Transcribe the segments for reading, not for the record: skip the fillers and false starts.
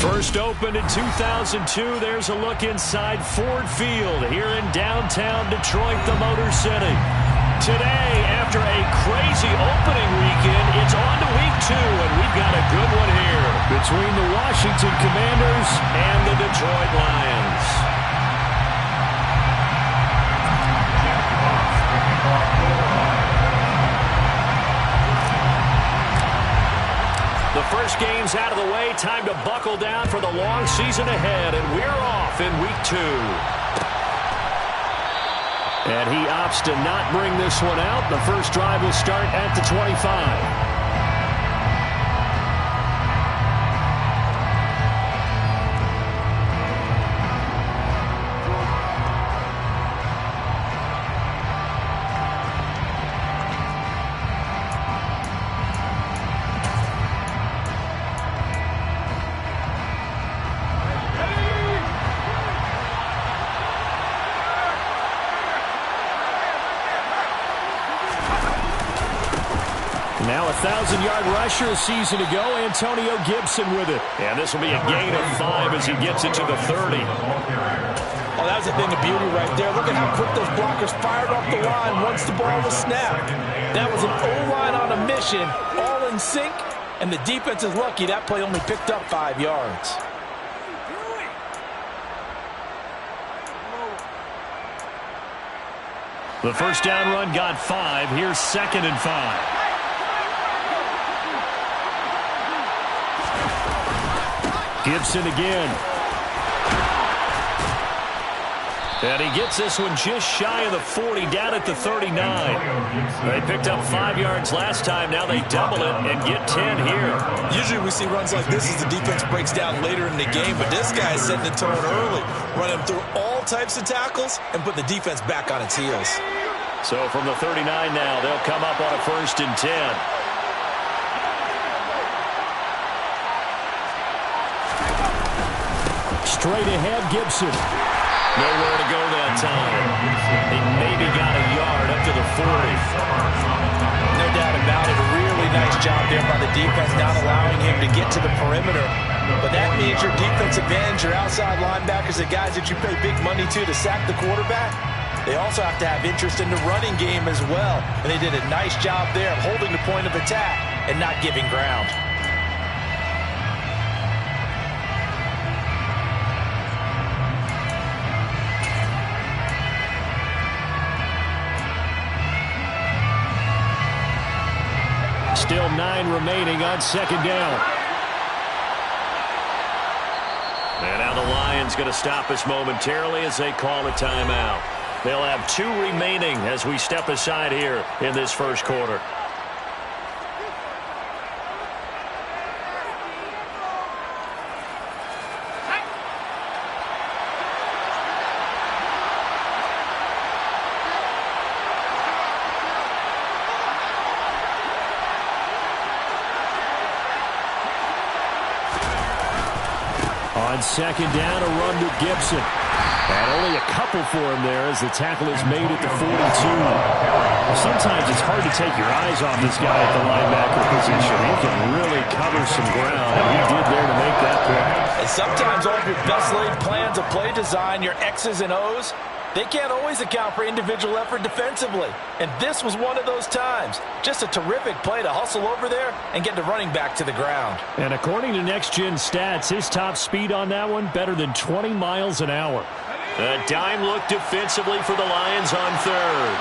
First opened in 2002, there's a look inside Ford Field here in downtown Detroit, the Motor City. Today, after a crazy opening weekend, it's on to week 2, and we've got a good one here between the Washington Commanders and the Detroit Lions. The first game's out of the way. Time to buckle down for the long season ahead, and we're off in week 2. And he opts to not bring this one out. The first drive will start at the 25. Now a 1,000-yard rusher a season ago, Antonio Gibson with it. And this will be a gain of 5 as he gets it to the 30. Oh, that was a thing of beauty right there. Look at how quick those blockers fired off the line once the ball was snapped. That was an O-line on a mission, all in sync, and the defense is lucky that play only picked up 5 yards. The first down run got 5. Here's 2nd and 5. Gibson again. And he gets this one just shy of the 40, down at the 39. They picked up 5 yards last time. Now they double it and get 10 here. Usually we see runs like this as the defense breaks down later in the game, but this guy is setting the tone early, running through all types of tackles and put the defense back on its heels. So from the 39 now, they'll come up on a 1st and 10. Straight ahead, Gibson. Nowhere to go that time. He maybe got a yard up to the 40. No doubt about it. A really nice job there by the defense, not allowing him to get to the perimeter. But that means your defense advantage, your outside linebackers, the guys that you pay big money to sack the quarterback. They also have to have interest in the running game as well. And they did a nice job there of holding the point of attack and not giving ground. Still 9 remaining on 2nd down. And now the Lions going to stop us momentarily as they call a timeout. They'll have 2 remaining as we step aside here in this first quarter. On 2nd down, a run to Gibson. And only a couple for him there as the tackle is made at the 42. Sometimes it's hard to take your eyes off this guy at the linebacker position. He can really cover some ground, and he did there to make that play. And sometimes all of your best laid plans of play design, your X's and O's, they can't always account for individual effort defensively. And this was one of those times. Just a terrific play to hustle over there and get the running back to the ground. And according to Next Gen Stats, his top speed on that one, better than 20 miles an hour. A dime look defensively for the Lions on 3rd.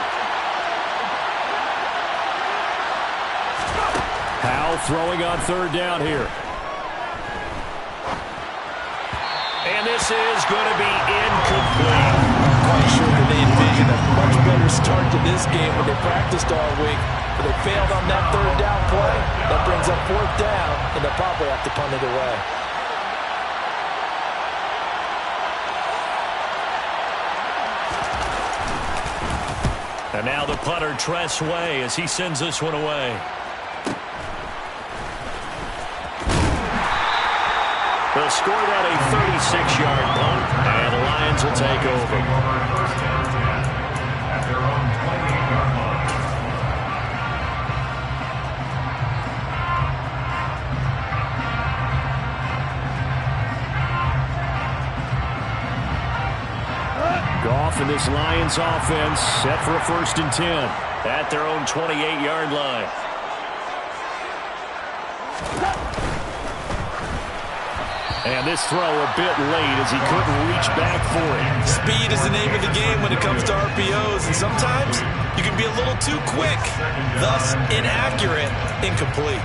Howell throwing on 3rd down here. And this is going to be incomplete. Quite sure that they envisioned a much better start to this game when they practiced all week, but they failed on that 3rd down play. That brings up 4th down, and they'll probably have to punt it away. And now the punter, Tress Way, as he sends this one away. They'll score that a 36-yard punt, and the Lions will take over. And this Lions offense set for a 1st and 10 at their own 28-yard line. And this throw a bit late as he couldn't reach back for it. Speed is the name of the game when it comes to RPOs, and sometimes you can be a little too quick, thus inaccurate, incomplete.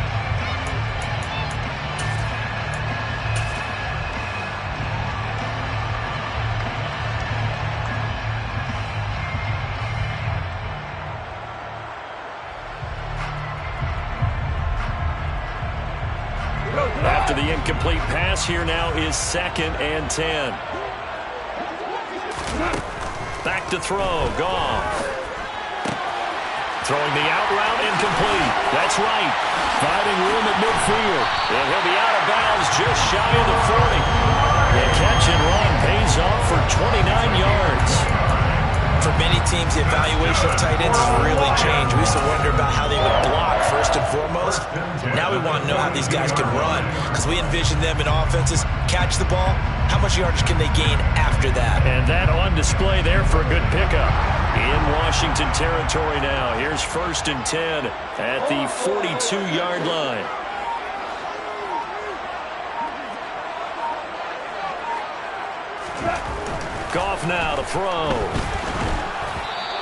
After the incomplete pass, here now is 2nd and 10. Back to throw, Goff. Throwing the out route, incomplete. That's right. Finding room at midfield. And he'll be out of bounds just shy of the 40. The catch and run pays off for 29 yards. For many teams, the evaluation of tight ends has really changed. We used to wonder about how they would block first and foremost. Now we want to know how these guys can run, because we envision them in offenses catch the ball. How much yardage can they gain after that? And that on display there for a good pickup. In Washington territory now. Here's 1st and 10 at the 42-yard line. Goff now to throw.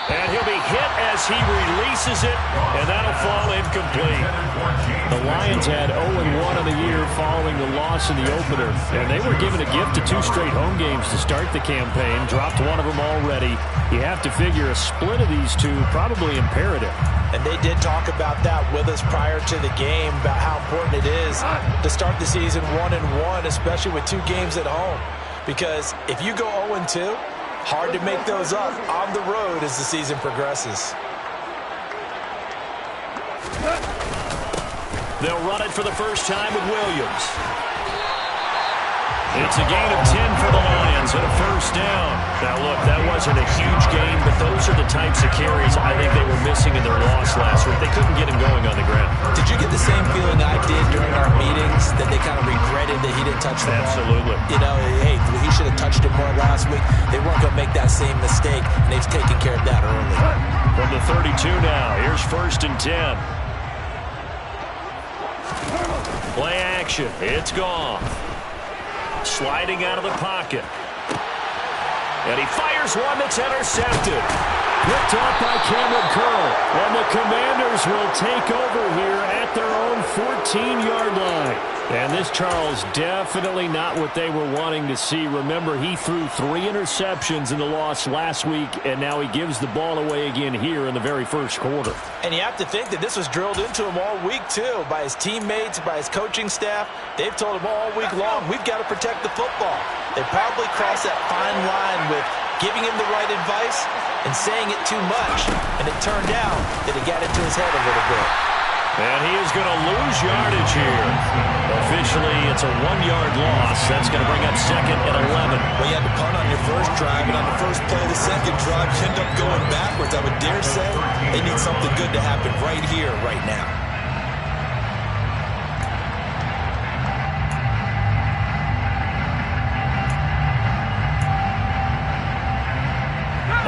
And he'll be hit as he releases it, and that'll fall incomplete. The Lions had 0-1 on the year following the loss in the opener, and they were given a gift of 2 straight home games to start the campaign. Dropped one of them already. You have to figure a split of these two probably imperative. And they did talk about that with us prior to the game, about how important it is to start the season 1-1, especially with 2 games at home. Because if you go 0-2, hard to make those up on the road as the season progresses. They'll run it for the first time with Williams. It's a gain of 10 for the Lions and a 1st down. Now, look, that wasn't a huge gain, but those are the types of carries I think they were missing in their loss last week. They couldn't get him going on the ground. Did you get the same feeling I did during our meetings, that they kind of regretted that he didn't touch the ball? Absolutely. You know, hey, he should have touched it more last week. They weren't going to make that same mistake, and they've taken care of that early. From the 32 now, here's 1st and 10. Play action. It's Goff. Sliding out of the pocket. And he fires one that's intercepted. Picked off by Cameron Curl. And the Commanders will take over here at their own 14-yard line. And this, Charles, definitely not what they were wanting to see. Remember, he threw 3 interceptions in the loss last week, and now he gives the ball away again here in the very first quarter. And you have to think that this was drilled into him all week, too, by his teammates, by his coaching staff. They've told him all week long, we've got to protect the football. They probably crossed that fine line with giving him the right advice and saying it too much. And it turned out that it got into his head a little bit. And he is going to lose yardage here. Officially, it's a 1-yard loss. That's going to bring up 2nd and 11. Well, you had to punt on your first drive, and on the first play of the second drive, you end up going backwards. I would dare say they need something good to happen right here, right now.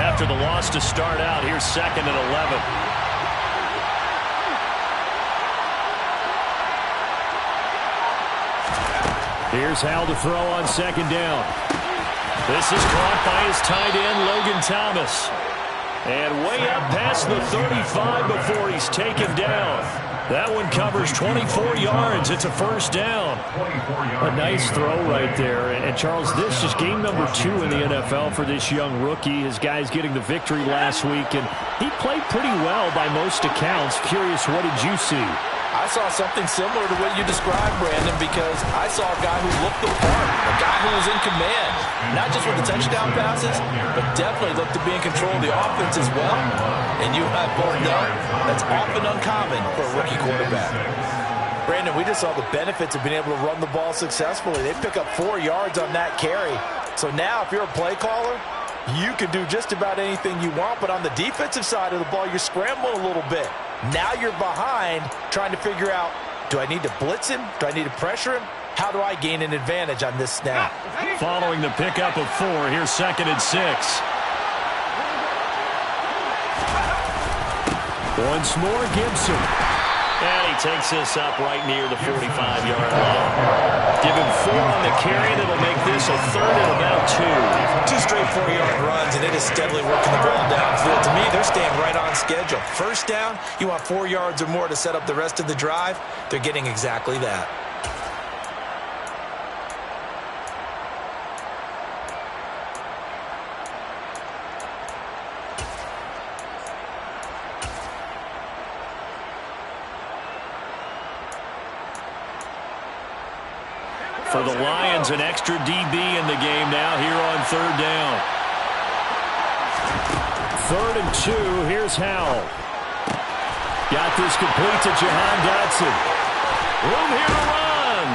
After the loss to start out, here's 2nd and 11. Here's Hal to throw on 2nd down. This is caught by his tight end, Logan Thomas. And way up past the 35 before he's taken down. That one covers 24 yards. It's a 1st down. A nice throw right there. And Charles, this is game number 2 in the NFL for this young rookie. His guys getting the victory last week, and he played pretty well by most accounts. Curious, what did you see? I saw something similar to what you described, Brandon, because I saw a guy who looked the part, a guy who was in command, not just with the touchdown passes, but definitely looked to be in control of the offense as well. And you and I both know that's often uncommon for a rookie quarterback. Brandon, we just saw the benefits of being able to run the ball successfully. They pick up 4 yards on that carry. So now if you're a play caller, you can do just about anything you want, but on the defensive side of the ball, you're scrambling a little bit. Now you're behind trying to figure out, do I need to blitz him? Do I need to pressure him? How do I gain an advantage on this snap? Following the pickup of 4, here's 2nd and 6. Once more, Gibson. And he takes this up right near the 45-yard line. Give him 4 on the carry. That'll make this a 3rd and about 2. 2 straight 4-yard runs, and it is steadily working the ball downfield. To me, they're staying right on schedule. First down, you want 4 yards or more to set up the rest of the drive. They're getting exactly that. For the Lions, an extra DB in the game now here on 3rd down. 3rd and 2. Here's Howell. Got this complete to Jahan Dotson. Room here to run.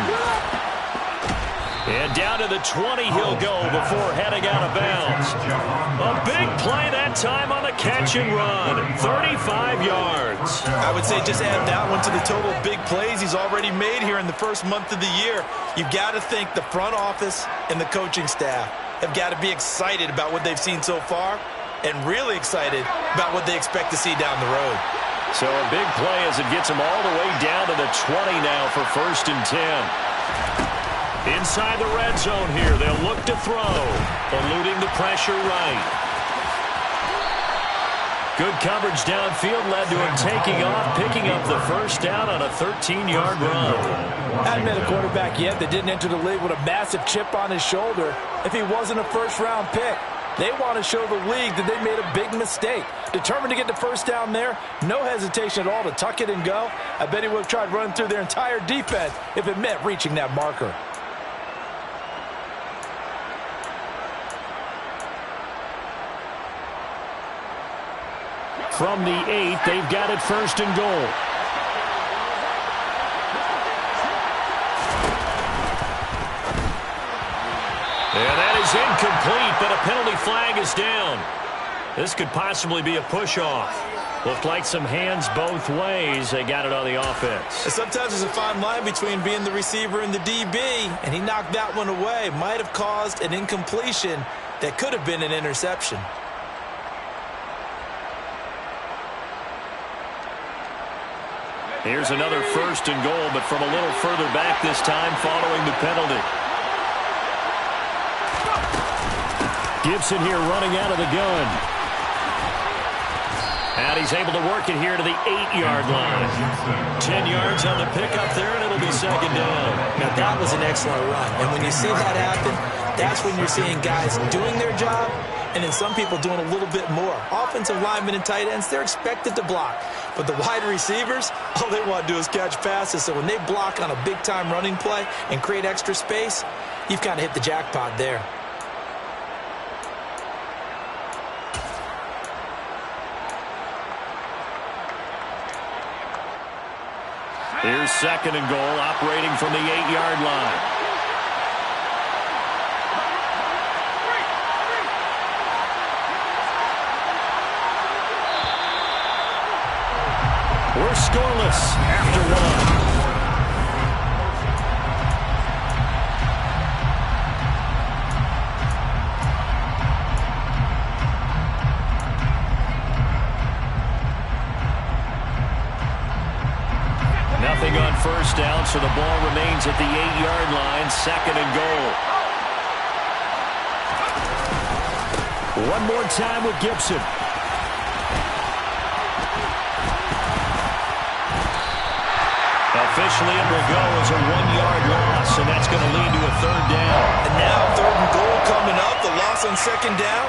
And down to the 20 he'll go before heading out of bounds. A big play that time on the catch and run. 35 yards. I would say just add that one to the total big plays he's already made here in the first month of the year. You've got to think the front office and the coaching staff have got to be excited about what they've seen so far and really excited about what they expect to see down the road. So a big play as it gets them all the way down to the 20 now for 1st and 10. Inside the red zone here, they'll look to throw, eluding the pressure right. Good coverage downfield led to him taking off, picking up the 1st down on a 13-yard run. I haven't met a quarterback yet that didn't enter the league with a massive chip on his shoulder if he wasn't a first-round pick. They want to show the league that they made a big mistake. Determined to get the 1st down there, no hesitation at all to tuck it and go. I bet he would have tried running through their entire defense if it meant reaching that marker. From the 8, they've got it 1st and goal. And that is incomplete, but a penalty flag is down. This could possibly be a push-off. Looked like some hands both ways. They got it on the offense. Sometimes there's a fine line between being the receiver and the DB, and he knocked that one away. Might have caused an incompletion that could have been an interception. Here's another 1st and goal, but from a little further back this time following the penalty. Gibson here running out of the gun. And he's able to work it here to the 8-yard line. 10 yards on the pickup there, and it'll be 2nd down. Now, that was an excellent run. And when you see that happen, that's when you're seeing guys doing their job and then some people doing a little bit more. Offensive linemen and tight ends, they're expected to block. But the wide receivers, all they want to do is catch passes. So when they block on a big-time running play and create extra space, you've kind of hit the jackpot there. Here's 2nd and goal, operating from the 8-yard line. We're scoreless after 1. Nothing on 1st down, so the ball remains at the 8-yard line, 2nd and goal. One more time with Gibson. Officially, it will go as a 1-yard loss, and that's going to lead to a 3rd down. And now 3rd and goal coming up, the loss on 2nd down.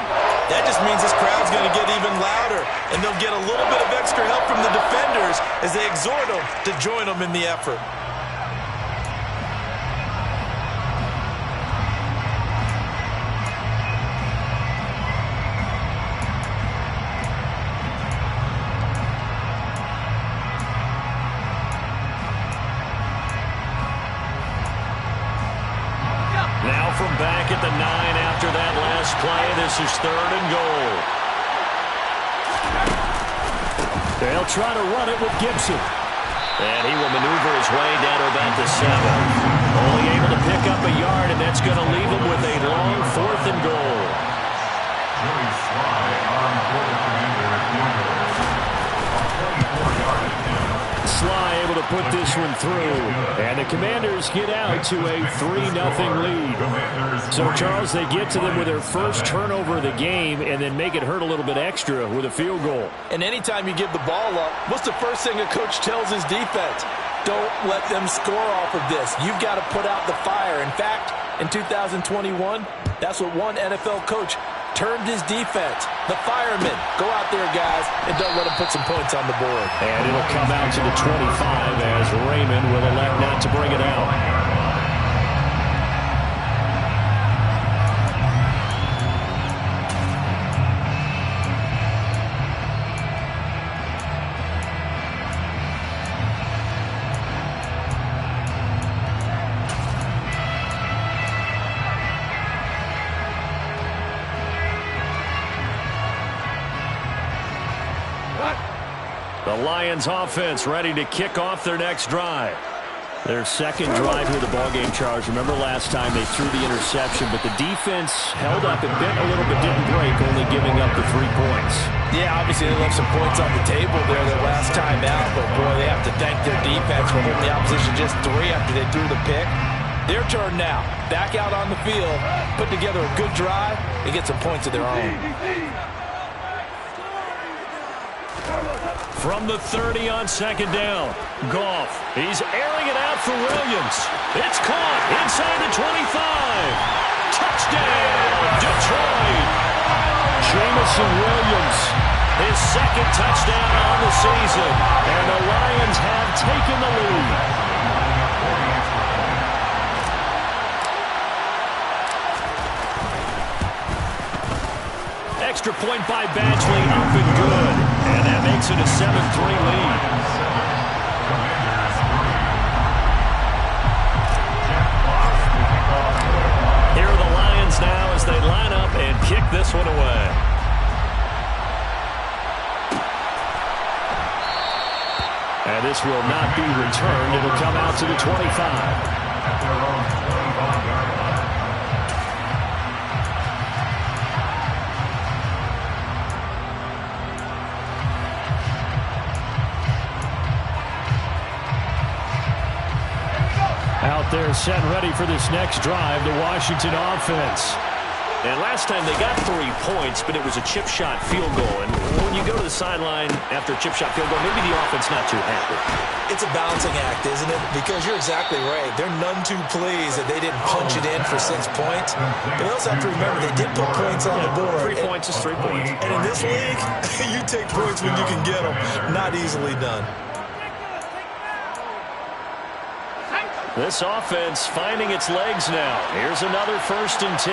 That just means this crowd's going to get even louder, and they'll get a little bit of extra help from the defenders as they exhort them to join them in the effort. Now from back at the 9 after that last play, this is 3rd and goal. They'll try to run it with Gibson. And he will maneuver his way down to about the 7. Only able to pick up a yard, and that's going to leave him with a long 4th and goal. Slye able to put this one through. And the Commanders get out to a 3-0 lead. So, Charles, they get to them with their first turnover of the game and then make it hurt a little bit extra with a field goal. And anytime you give the ball up, what's the first thing a coach tells his defense? Don't let them score off of this. You've got to put out the fire. In fact, in 2021, that's what one NFL coach termed his defense. The firemen. Go out there, guys, and don't let them put some points on the board. And it'll come out to the 25 as Raymond will elect not to bring it out. The Lions offense ready to kick off their next drive. Their second drive here of the ballgame, Charles. Remember last time they threw the interception, but the defense held up and bent a little bit, didn't break, only giving up the 3 points. Yeah, obviously they left some points on the table there their last time out, but boy, they have to thank their defense for holding the opposition just 3 after they threw the pick. Their turn now. Back out on the field, put together a good drive, and get some points of their own. From the 30 on second down, Goff. He's airing it out for Williams. It's caught inside the 25. Touchdown, Detroit. Jameson Williams, his second touchdown on the season. And the Lions have taken the lead. Extra point by Badgley, up and good. And that makes it a 7-3 lead. Here are the Lions now as they line up and kick this one away. And this will not be returned. It'll come out to the 25. Out there set and ready for this next drive, the Washington offense. And last time they got 3 points, but it was a chip shot field goal. And when you go to the sideline after a chip shot field goal, maybe the offense not too happy. It's a balancing act, isn't it? Because you're exactly right. They're none too pleased that they didn't punch it in for 6 points. But they also have to remember they did put points on the board. 3 points is 3 points. And in this league, you take points when you can get them. Not easily done. This offense finding its legs now. Here's another 1st and 10.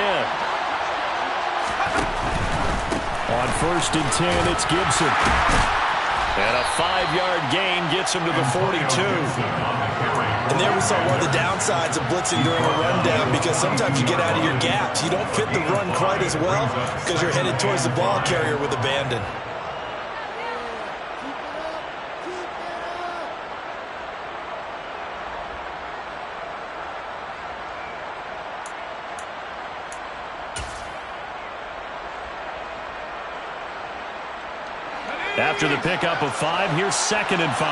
On 1st and 10, it's Gibson. And a 5-yard gain gets him to the 42. And there we saw one of the downsides of blitzing during a rundown, because sometimes you get out of your gaps. You don't fit the run quite as well because you're headed towards the ball carrier with abandon. After the pickup of 5, here's 2nd and 5.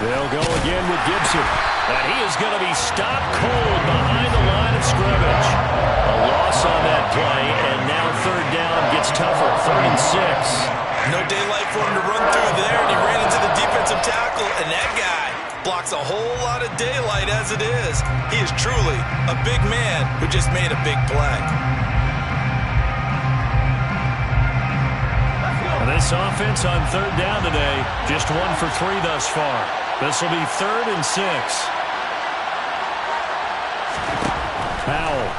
They'll go again with Gibson. And he is going to be stopped cold behind the line of scrimmage. A loss on that play, and now 3rd down gets tougher. 3rd and 6. No daylight for him to run through there, and he ran into the defensive tackle, and that guy blocks a whole lot of daylight as it is. He is truly a big man who just made a big play. This offense on 3rd down today, just 1 for 3 thus far. This will be 3rd and 6. Powell.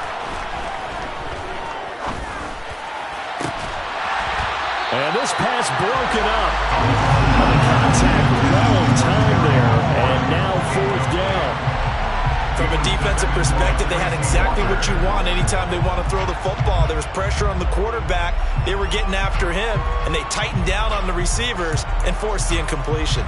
And this pass broken up. The contact well timed there, and now 4th down. From a defensive perspective, they had exactly what you want anytime they want to throw the football. There was pressure on the quarterback. They were getting after him, and they tightened down on the receivers and forced the incompletion.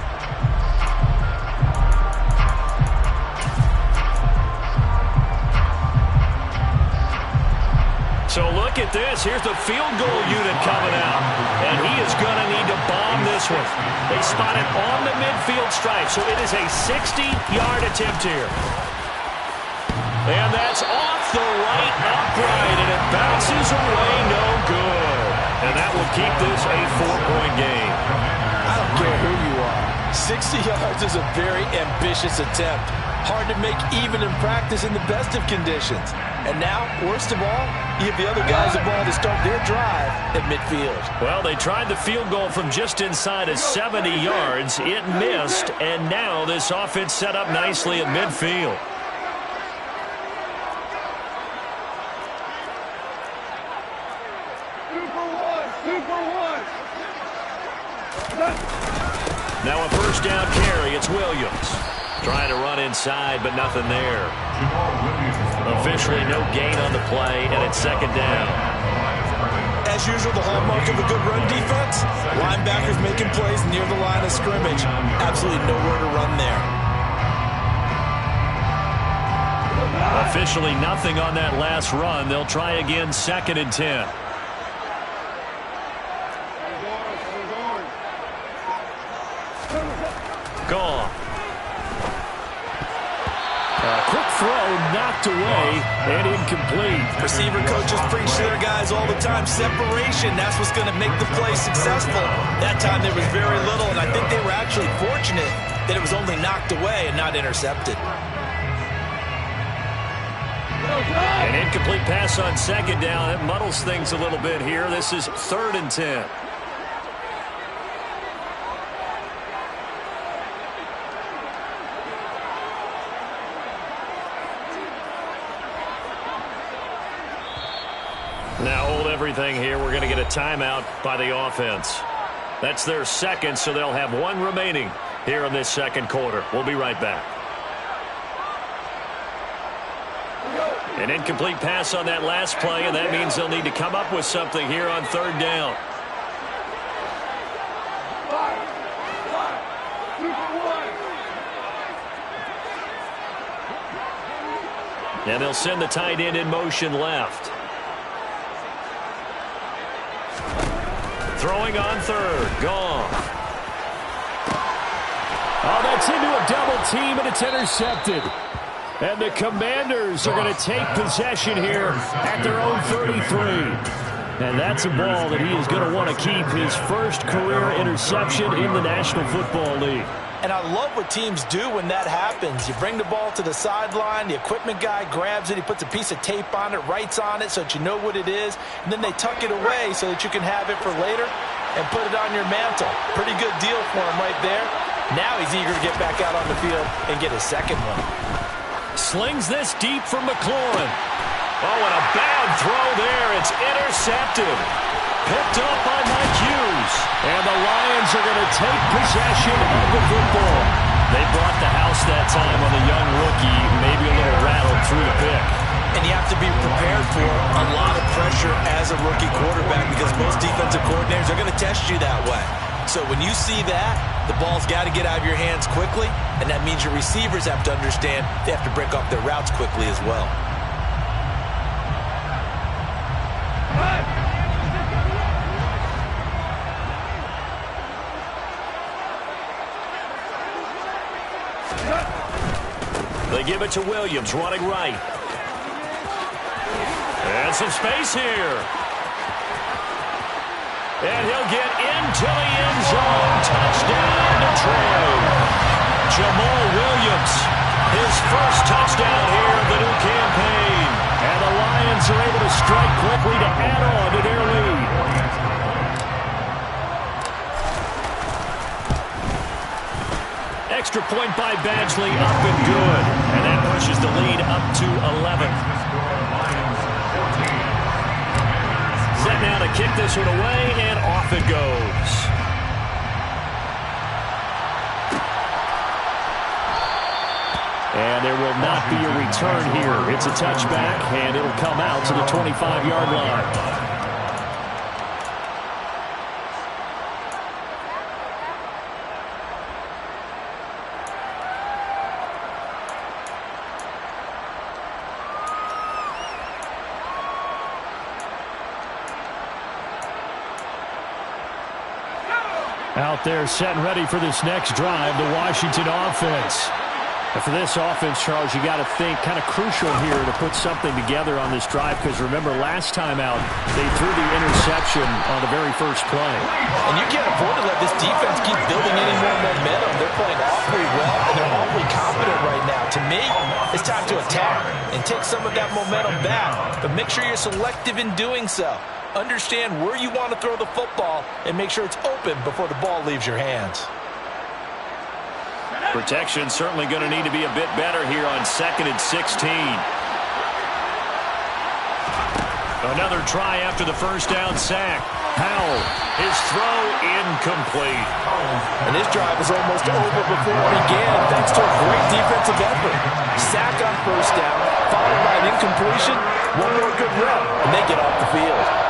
So look at this. Here's the field goal unit coming out. And he is going to need to bomb this one. They spot it on the midfield stripe. So it is a 60-yard attempt here. And that's off the right upright. And it bounces away no good. And that will keep this a 4-point game. I don't care who you are. 60 yards is a very ambitious attempt. Hard to make even in practice in the best of conditions. And now, worst of all, you give the other guys the ball to start their drive at midfield. Well, they tried the field goal from just inside of 70 yards. It missed, and now this offense set up nicely at midfield. Now a first down carry. It's Williams. Trying to run inside, but nothing there. Officially no gain on the play, and it's second down. As usual, the hallmark of a good run defense, linebackers making plays near the line of scrimmage. Absolutely nowhere to run there. Officially nothing on that last run. They'll try again, 2nd and 10. Gone. Quick throw, knocked away, and incomplete. Receiver coaches preach to their guys all the time. Separation, that's what's going to make the play successful. That time there was very little, and I think they were actually fortunate that it was only knocked away and not intercepted. An incomplete pass on 2nd down. It muddles things a little bit here. This is 3rd and 10. Now hold everything here. We're going to get a timeout by the offense. That's their second, so they'll have one remaining here in this second quarter. We'll be right back. An incomplete pass on that last play, and that means they'll need to come up with something here on 3rd down. And they'll send the tight end in motion left. Throwing on 3rd. Gone. Oh, that's into a double team, and it's intercepted. And the Commanders are going to take possession here at their own 33. And that's a ball that he is going to want to keep, his first career interception in the National Football League. And I love what teams do when that happens. You bring the ball to the sideline, the equipment guy grabs it, he puts a piece of tape on it, writes on it so that you know what it is, and then they tuck it away so that you can have it for later and put it on your mantle. Pretty good deal for him right there. Now he's eager to get back out on the field and get his second one. Slings this deep from McLaurin. Oh, and a bad throw there. It's intercepted. Picked up by Mike Hughes. And the Lions are going to take possession of the football. They brought the house that time on the young rookie, maybe a little rattled through the pick. And you have to be prepared for a lot of pressure as a rookie quarterback because most defensive coordinators are going to test you that way. So when you see that, the ball's got to get out of your hands quickly, and that means your receivers have to understand they have to break off their routes quickly as well. They give it to Williams, running right. And some space here. And he'll get into the end zone. Touchdown, Detroit. Jamal Williams, his first touchdown here of the new campaign. And the Lions are able to strike quickly to add on to their lead. Extra point by Badgley, up and good. And that pushes the lead up to 11. Set now to kick this one away, and off it goes. And there will not be a return here. It's a touchback, and it'll come out to the 25-yard line. Out there setting ready for this next drive, the Washington offense. And for this offense, Charles, you got to think kind of crucial here to put something together on this drive, because remember last time out they threw the interception on the very first play. And you can't afford to let this defense keep building any more momentum. They're playing awfully well, and they're awfully confident right now. To me, it's time to attack and take some of that momentum back, but make sure you're selective in doing so. Understand where you want to throw the football and make sure it's open before the ball leaves your hands. Protection certainly going to need to be a bit better here on 2nd and 16. Another try after the first down sack. Howell, his throw incomplete. And this drive is almost over before it began, thanks to a great defensive effort. Sack on first down, followed by an incompletion, one more good run, and they get off the field.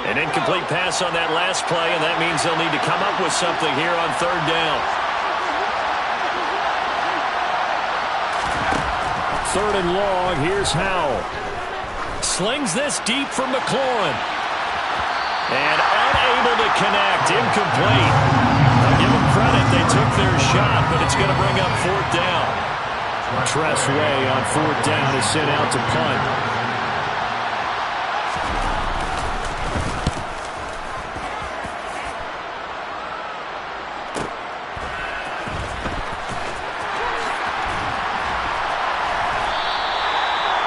An incomplete pass on that last play, and that means they'll need to come up with something here on 3rd down. 3rd and long, here's Howell. Slings this deep for McLaurin. And unable to connect, incomplete. I'll give them credit, they took their shot, but it's going to bring up 4th down. Tress Way on 4th down is sent out to punt.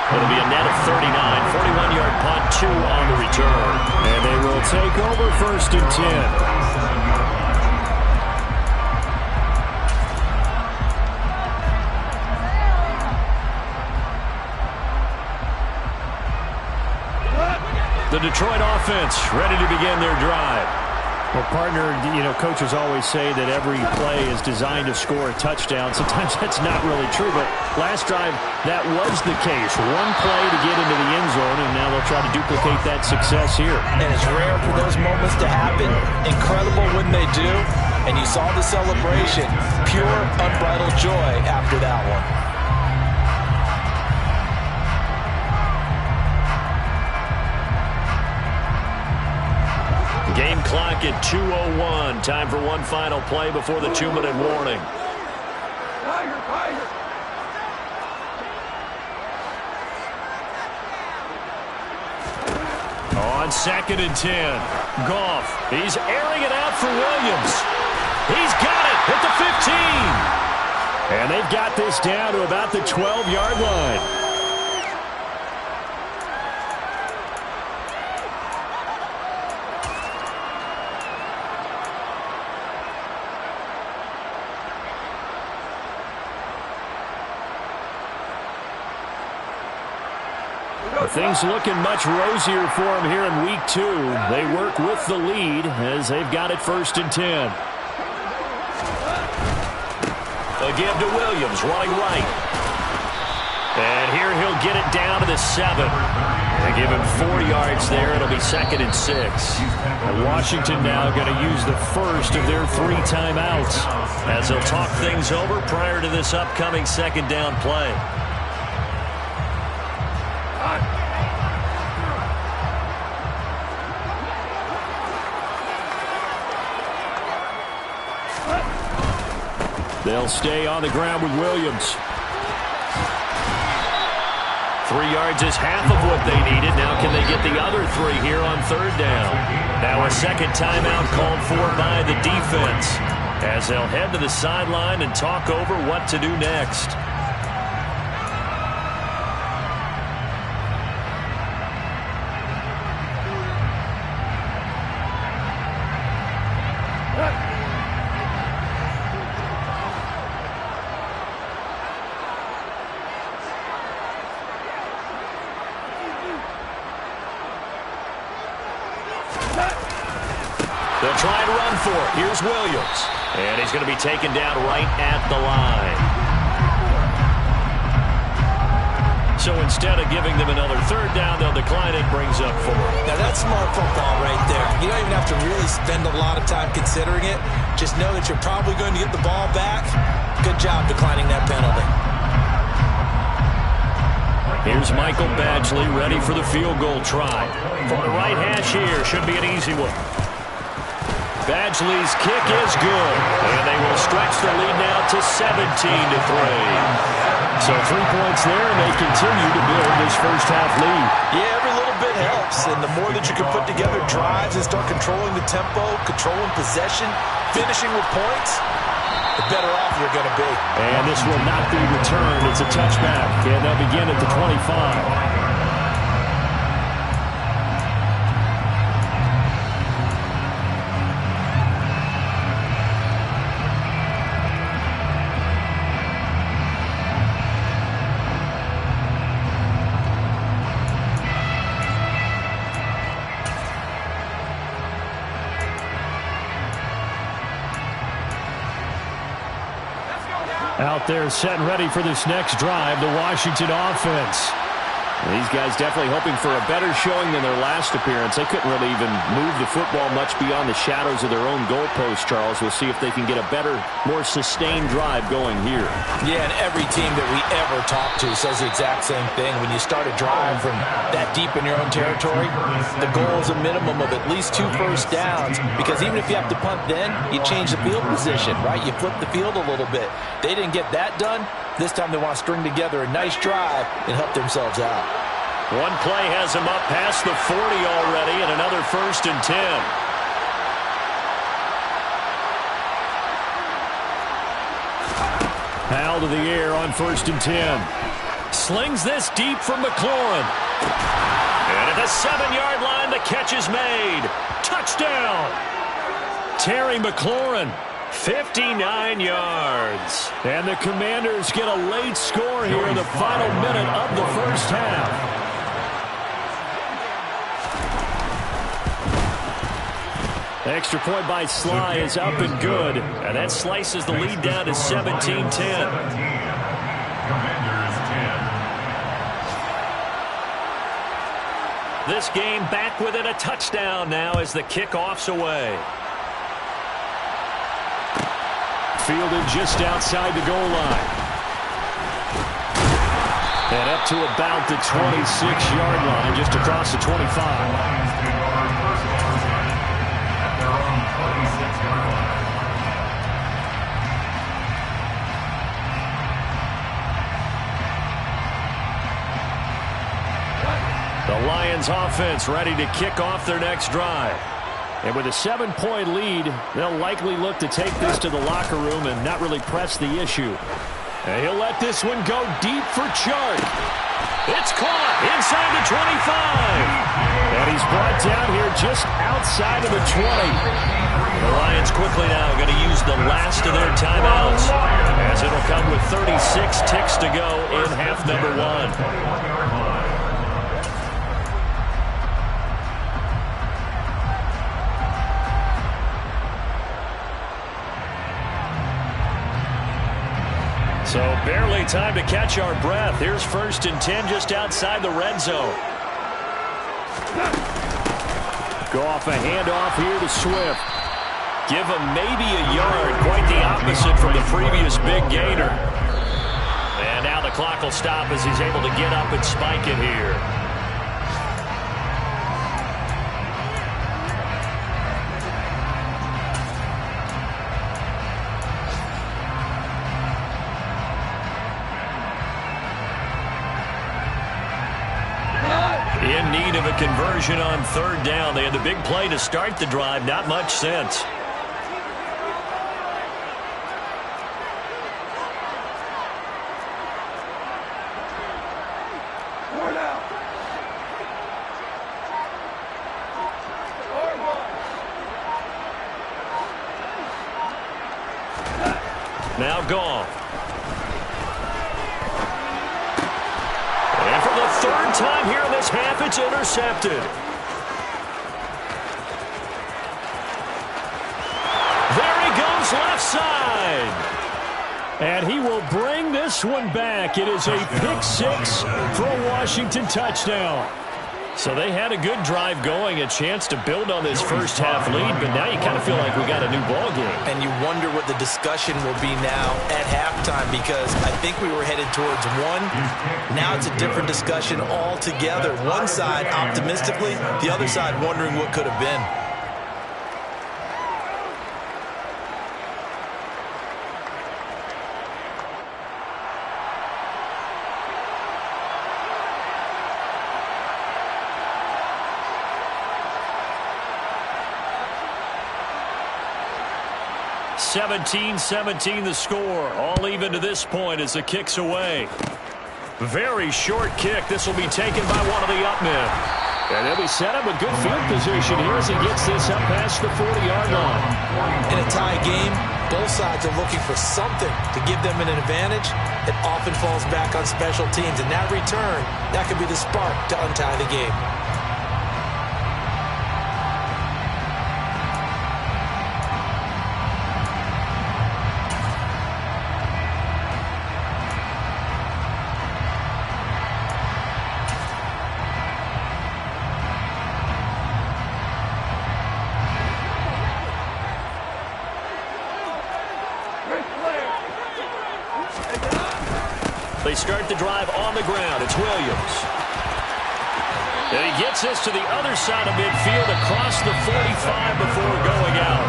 It'll be a net of 39, 41-yard punt, 2 on the return. And they will take over 1st and 10. The Detroit offense ready to begin their drive. Well, partner, coaches always say that every play is designed to score a touchdown. Sometimes that's not really true, but last drive, that was the case. One play to get into the end zone, and now they'll try to duplicate that success here. And it's rare for those moments to happen. Incredible when they do. And you saw the celebration. Pure, unbridled joy after that one. Game clock at 2:01. Time for one final play before the 2-minute warning. On 2nd and 10. Goff. He's airing it out for Williams. He's got it at the 15. And they've got this down to about the 12-yard line. Things looking much rosier for them here in week 2. They work with the lead as they've got it 1st and 10. A give to Williams, running right. And here he'll get it down to the 7. They give him 4 yards there. It'll be 2nd and 6. And Washington now going to use the first of their 3 timeouts as they'll talk things over prior to this upcoming 2nd down play. They'll stay on the ground with Williams. 3 yards is half of what they needed. Now can they get the other 3 here on 3rd down? Now a second timeout called for by the defense as they'll head to the sideline and talk over what to do next. They'll try and run for it. Here's Williams. And he's going to be taken down right at the line. So instead of giving them another 3rd down, they'll decline it, brings up 4. Now that's smart football right there. You don't even have to really spend a lot of time considering it. Just know that you're probably going to get the ball back. Good job declining that penalty. Here's Michael Badgley ready for the field goal try. From the right hash here, should be an easy one. Badgley's kick is good, and they will stretch the lead now to 17-3. So 3 points there, and they continue to build this first-half lead. Yeah, every little bit helps, and the more that you can put together drives and start controlling the tempo, controlling possession, finishing with points, the better off you're going to be. And this will not be returned. It's a touchback, and they'll begin at the 25. Out there set and ready for this next drive, the Washington offense. These guys definitely hoping for a better showing than their last appearance. They couldn't really even move the football much beyond the shadows of their own goalpost, Charles. We'll see if they can get a better, more sustained drive going here. Yeah, and every team that we ever talk to says the exact same thing. When you start a drive from that deep in your own territory, the goal is a minimum of at least 2 first downs, because even if you have to punt then, you change the field position, right? You flip the field a little bit. They didn't get that done. This time they want to string together a nice drive and help themselves out. One play has them up past the 40 already, and another 1st and 10. Powell to the air on 1st and 10. Slings this deep from McLaurin. And at the 7-yard line, the catch is made. Touchdown! Terry McLaurin. 59 yards. And the Commanders get a late score here in the final minute of the first half. Extra point by Sly is up and good. And that slices the lead down to 17-10. This game back within a touchdown now as the kickoff's away. Fielded just outside the goal line. And up to about the 26-yard line, just across the 25. The Lions offense ready to kick off their next drive. And with a 7-point lead, they'll likely look to take this to the locker room and not really press the issue. And he'll let this one go deep for Chark. It's caught inside the 25. And he's brought down here just outside of the 20. The Lions quickly now going to use the last of their timeouts, as it'll come with 36 ticks to go in half number 1. So barely time to catch our breath. Here's 1st and 10 just outside the red zone. Go off a handoff here to Swift. Give him maybe a yard. Quite the opposite from the previous big gainer. And now the clock will stop as he's able to get up and spike it here. In need of a conversion on 3rd down. They had the big play to start the drive. Not much sense. Now gone. And for the 3rd time here in this half, it's intercepted. There he goes left side. And he will bring this one back. It is a pick 6 for a Washington touchdown. So they had a good drive going, a chance to build on this first half lead, but now you kind of feel like we got a new ball game. And you wonder what the discussion will be now at halftime, because I think we were headed towards one. Now it's a different discussion altogether. One side optimistically, the other side wondering what could have been. (17-17) the score. All even to this point as the kick's away. Very short kick. This will be taken by one of the up men. And they'll be set up with good field position here as he gets this up past the 40-yard line. In a tie game, both sides are looking for something to give them an advantage. It often falls back on special teams. And that return, that could be the spark to untie the game. They start the drive on the ground. It's Williams. And he gets this to the other side of midfield across the 45 before going out.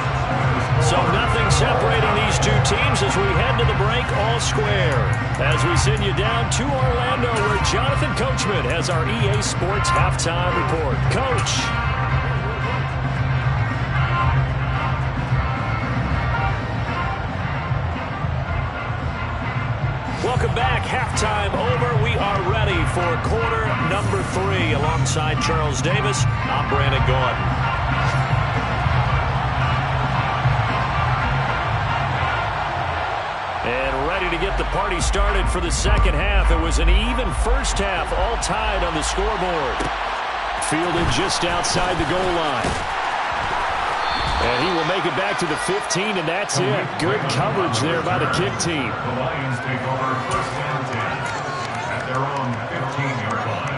So nothing separating these two teams as we head to the break all square. As we send you down to Orlando where Jonathan Coachman has our EA Sports halftime report. Coach. Welcome back. Halftime over. We are ready for quarter number 3. Alongside Charles Davis, I'm Brandon Gaudin. And ready to get the party started for the second half. It was an even first half, all tied on the scoreboard. Fielded just outside the goal line. And he will make it back to the 15, and that's it. Good coverage there by the kick team. The Lions take over first and 10 at their own 15-yard line.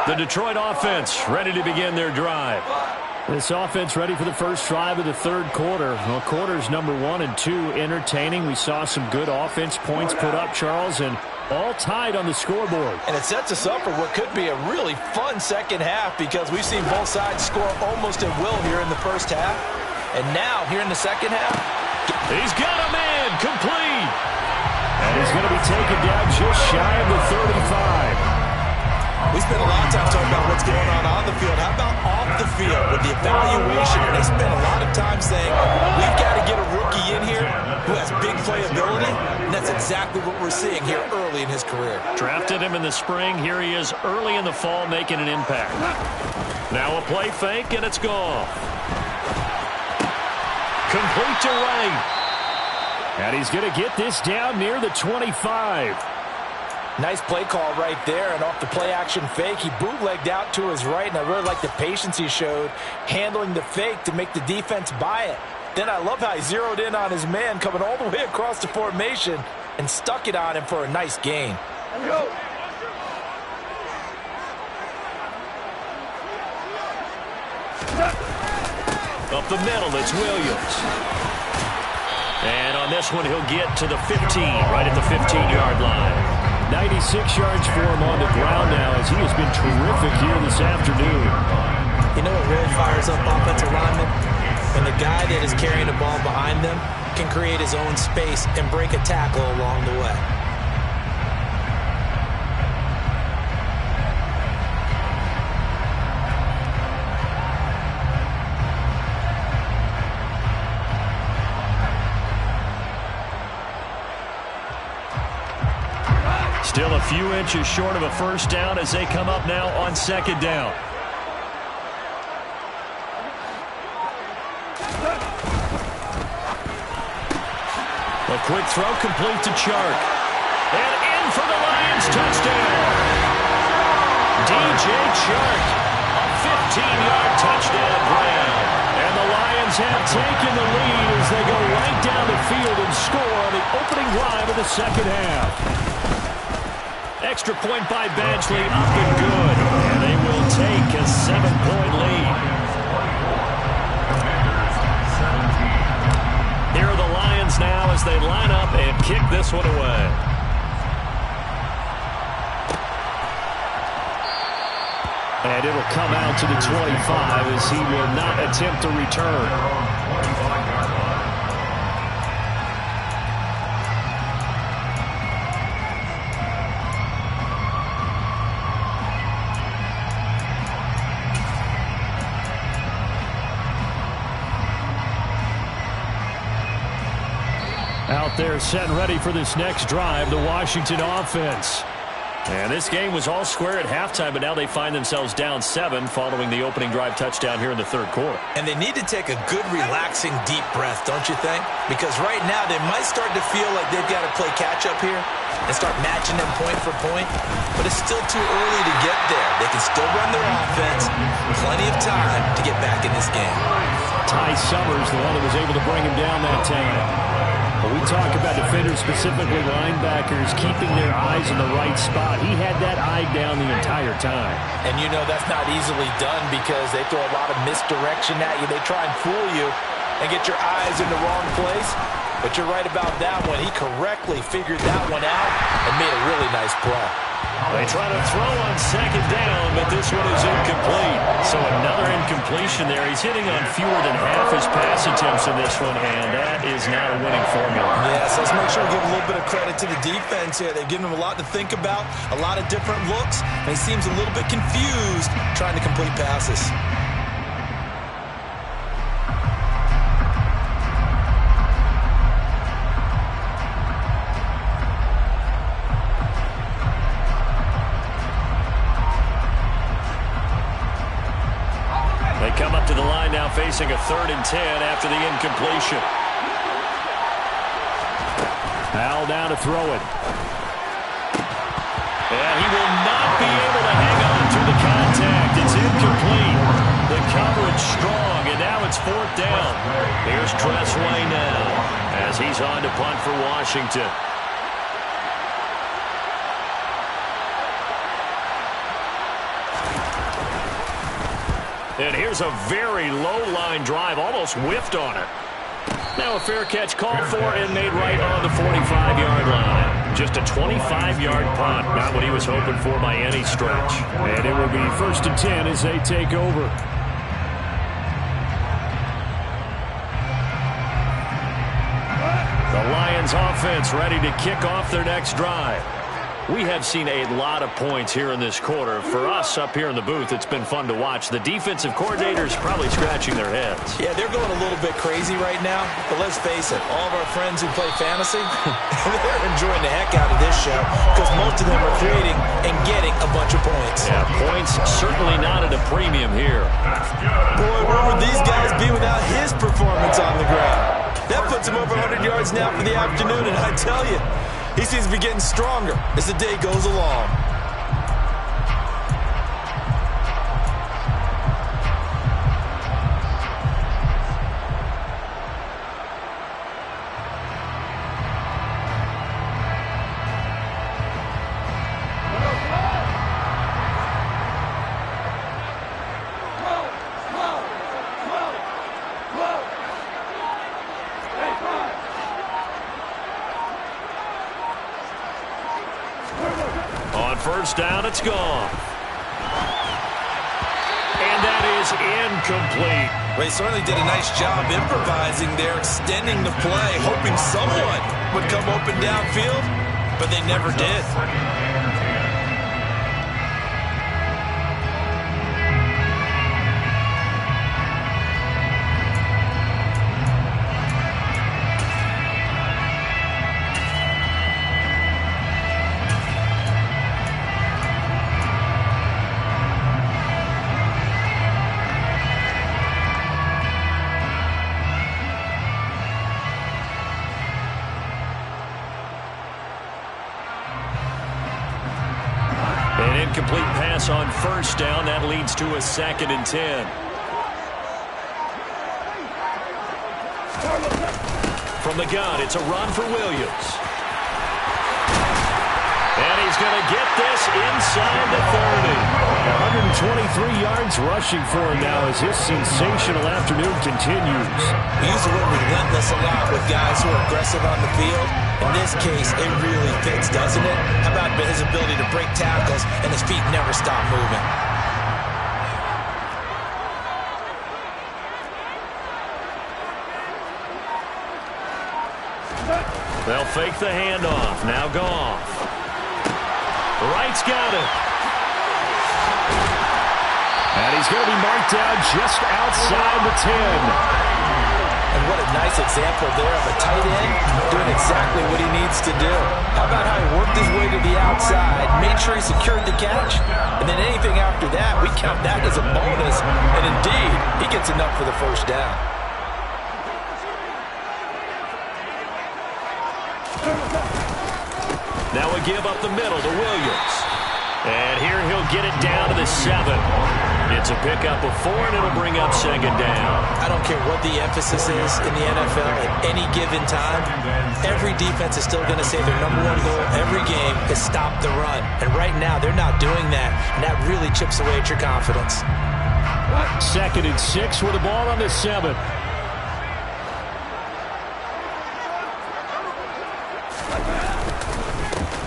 The Detroit offense ready to begin their drive. This offense ready for the first drive of the third quarter. Well, quarters number 1 and 2 entertaining. We saw some good offense points put up, Charles, and all tied on the scoreboard. And it sets us up for what could be a really fun second half because we've seen both sides score almost at will here in the first half. And now, here in the second half, he's got a man complete. And he's going to be taken down just shy of the 35. We spent a lot of time talking about what's going on the field. How about off the field with the evaluation? They spent a lot of time saying, we've got to get a rookie in here who has big playability, and that's exactly what we're seeing here early in his career. Drafted him in the spring. Here he is early in the fall making an impact. Now a play fake, and it's gone. Complete to right. And he's going to get this down near the 25. Nice play call right there, and off the play-action fake, he bootlegged out to his right, and I really like the patience he showed handling the fake to make the defense buy it. Then I love how he zeroed in on his man coming all the way across the formation and stuck it on him for a nice gain. Up the middle, it's Williams. And on this one, he'll get to the 15, right at the 15-yard line. 96 yards for him on the ground now as he has been terrific here this afternoon. You know what really fires up offensive linemen? When the guy that is carrying the ball behind them can create his own space and break a tackle along the way. Still a few inches short of a first down as they come up now on second down. A quick throw complete to Chark. And in for the Lions touchdown. DJ Chark, a 15-yard touchdown grab. And the Lions have taken the lead as they go right down the field and score on the opening drive of the second half. Extra point by Badgley, up and good. And they will take a 7-point lead. Here are the Lions now as they line up and kick this one away. And it'll come out to the 25 as he will not attempt to return. Out there set and ready for this next drive, the Washington offense. And this game was all square at halftime, but now they find themselves down 7 following the opening drive touchdown here in the third quarter. And they need to take a good, relaxing, deep breath, don't you think? Because right now they might start to feel like they've got to play catch-up here and start matching them point for point. But it's still too early to get there. They can still run their offense. Plenty of time to get back in this game. Ty Summers, the one that was able to bring him down that time. When we talk about defenders, specifically linebackers, keeping their eyes in the right spot, he had that eye down the entire time. And you know that's not easily done because they throw a lot of misdirection at you. They try and fool you and get your eyes in the wrong place. But you're right about that one. He correctly figured that one out and made a really nice play. They try to throw on second down, but this one is incomplete. So another incompletion there. He's hitting on fewer than half his pass attempts in this one, and that is not a winning formula. Yes, let's make sure we give a little bit of credit to the defense here. They've given him a lot to think about, a lot of different looks, and he seems a little bit confused trying to complete passes. Come up to the line now facing a 3rd and 10 after the incompletion. Howell down to throw it. And he will not be able to hang on through the contact. It's incomplete. The coverage strong, and now it's 4th down. Here's Tressway now as he's on to punt for Washington. And here's a very low-line drive, almost whiffed on it. Now a fair catch called for and made right on the 45-yard line. Just a 25-yard punt, not what he was hoping for by any stretch. And it will be 1st and 10 as they take over. The Lions offense ready to kick off their next drive. We have seen a lot of points here in this quarter. For us up here in the booth, it's been fun to watch. The defensive coordinators probably scratching their heads. Yeah, they're going a little bit crazy right now. But let's face it, all of our friends who play fantasy, they're enjoying the heck out of this show because most of them are creating and getting a bunch of points. Yeah, points certainly not at a premium here. Boy, where would these guys be without his performance on the ground? That puts him over 100 yards now for the afternoon, and I tell you, he seems to be getting stronger as the day goes along. First down, it's gone. And that is incomplete. They certainly did a nice job improvising there, extending the play, hoping someone would come open downfield, but they never did. loss on first down. That leads to a 2nd and 10. From the gun, it's a run for Williams. And he's going to get this inside the 30. 123 yards rushing for him now as his sensational afternoon continues. We use the word relentless a lot with guys who are aggressive on the field. In this case, it really fits, doesn't it? How about his ability to break tackles and his feet never stop moving? They'll fake the handoff. Now Goff. Wright's got it. And he's going to be marked down just outside the 10. And what a nice example there of a tight end doing exactly what he needs to do. How about how he worked his way to the outside, made sure he secured the catch, and then anything after that, we count that as a bonus. And indeed, he gets enough for the first down. Now a give up the middle to Williams. And here he'll get it down to the 7. It's a pickup of 4, and it'll bring up 2nd down. I don't care what the emphasis is in the NFL at any given time. Every defense is still going to say their #1 goal every game is stop the run. And right now, they're not doing that, and that really chips away at your confidence. 2nd and 6 with the ball on the 7.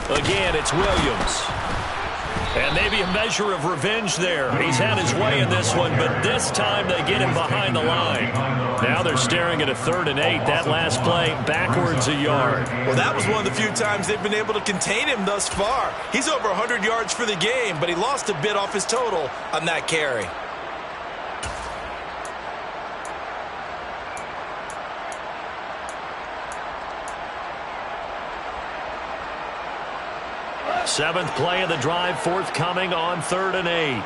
Again, it's Williams. And maybe a measure of revenge there. He's had his way in this one, but this time they get him behind the line. Now they're staring at a 3rd and 8. That last play, backwards a yard. Well, that was one of the few times they've been able to contain him thus far. He's over 100 yards for the game, but he lost a bit off his total on that carry. Seventh play of the drive forthcoming on 3rd and 8.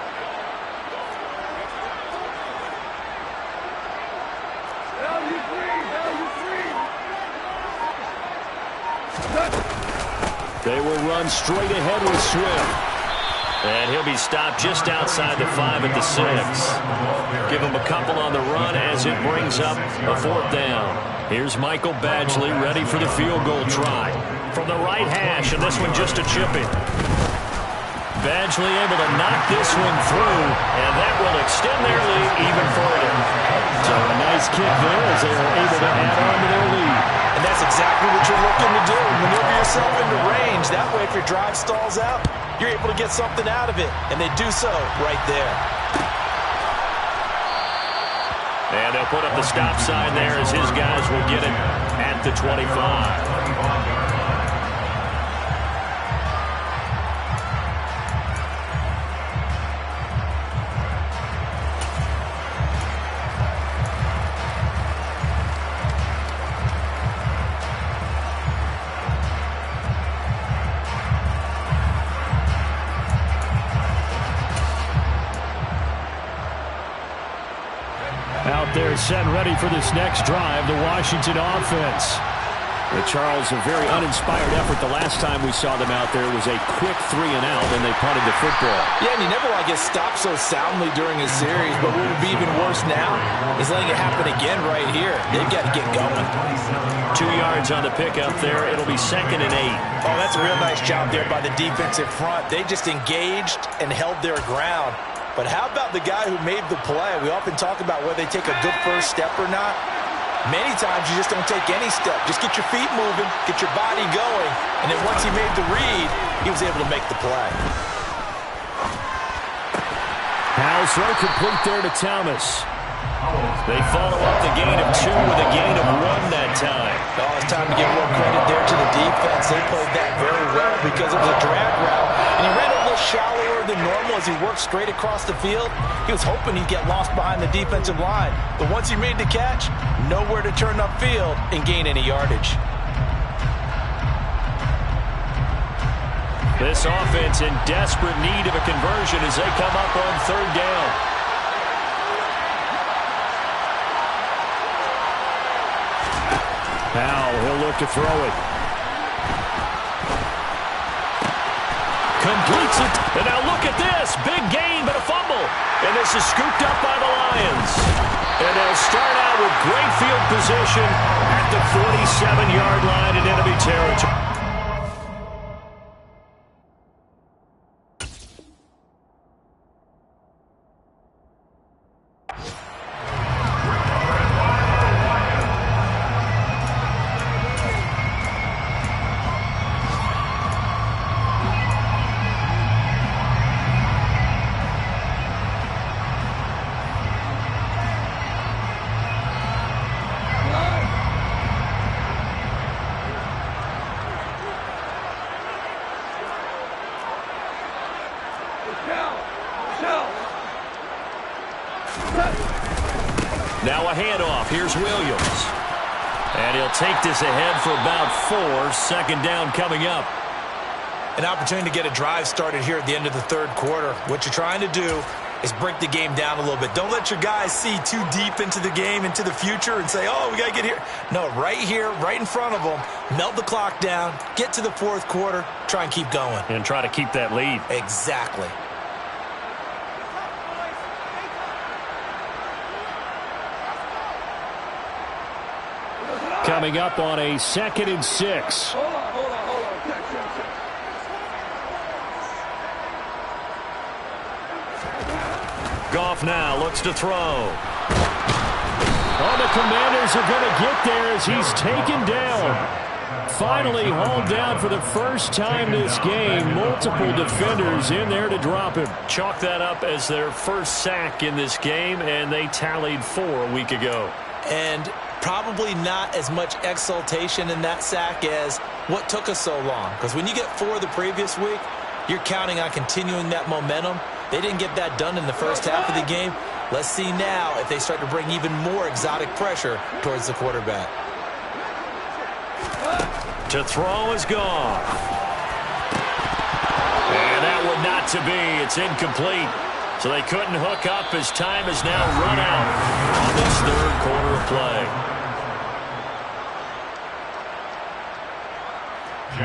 They will run straight ahead with Swift. And he'll be stopped just outside the 5 at the 6. Give him a couple on the run as it brings up a 4th down. Here's Michael Badgley ready for the field goal try. From the right hash, and this one just a chip in. Badgley able to knock this one through, and that will extend their lead even further. So a nice kick there as they are able to add on to their lead. And that's exactly what you're looking to do. Maneuver yourself into range. That way, if your drive stalls out, you're able to get something out of it. And they do so right there. And they'll put up the stop sign there as his guys will get it at the 25. Out there set and ready for this next drive, the Washington offense. Charles, a very uninspired effort the last time we saw them out there. It was a quick 3 and out, and they punted the football. Yeah, and you never want to get stopped so soundly during a series, but what would be even worse now is letting it happen again right here. They've got to get going. 2 yards on the pickup there. It'll be 2nd and 8. Oh, that's a real nice job there by the defensive front. They just engaged and held their ground. But how about the guy who made the play? We often talk about whether they take a good first step or not. Many times you just don't take any step. Just get your feet moving, get your body going, and then once he made the read, he was able to make the play. Powell's throw complete there to Thomas. They follow up the gain of 2 with a gain of 1 that time. Oh, it's time to give more credit there to the defense. They played that very well because it was a drag route, and he ran a little shallower than normal as he worked straight across the field. He was hoping he'd get lost behind the defensive line, but once he made the catch, nowhere to turn upfield and gain any yardage. This offense in desperate need of a conversion as they come up on 3rd down. Powell, he'll look to throw it. completes it. And now look at this. Big gain, but a fumble. And this is scooped up by the Lions. And they'll start out with great field position at the 47-yard line in enemy territory. Now a handoff. Here's Williams. And he'll take this ahead for about 4. Second down coming up. An opportunity to get a drive started here at the end of the third quarter. What you're trying to do is break the game down a little bit. Don't let your guys see too deep into the game, into the future, and say, oh, we got to get here. No, right here, right in front of them. Melt the clock down. Get to the fourth quarter. Try and keep going. And try to keep that lead. Exactly. Coming up on a 2nd and 6. Goff now looks to throw. Oh, the Commanders are going to get there as he's taken down. Finally hauled down for the first time this game. Multiple defenders in there to drop him. Chalk that up as their first sack in this game, and they tallied 4 a week ago. And probably not as much exultation in that sack as what took us so long. Because when you get 4 the previous week, you're counting on continuing that momentum. They didn't get that done in the first half of the game. Let's see now if they start to bring even more exotic pressure towards the quarterback. To throw is gone. And that one not to be. It's incomplete. So they couldn't hook up as time has now run out on this third quarter of play.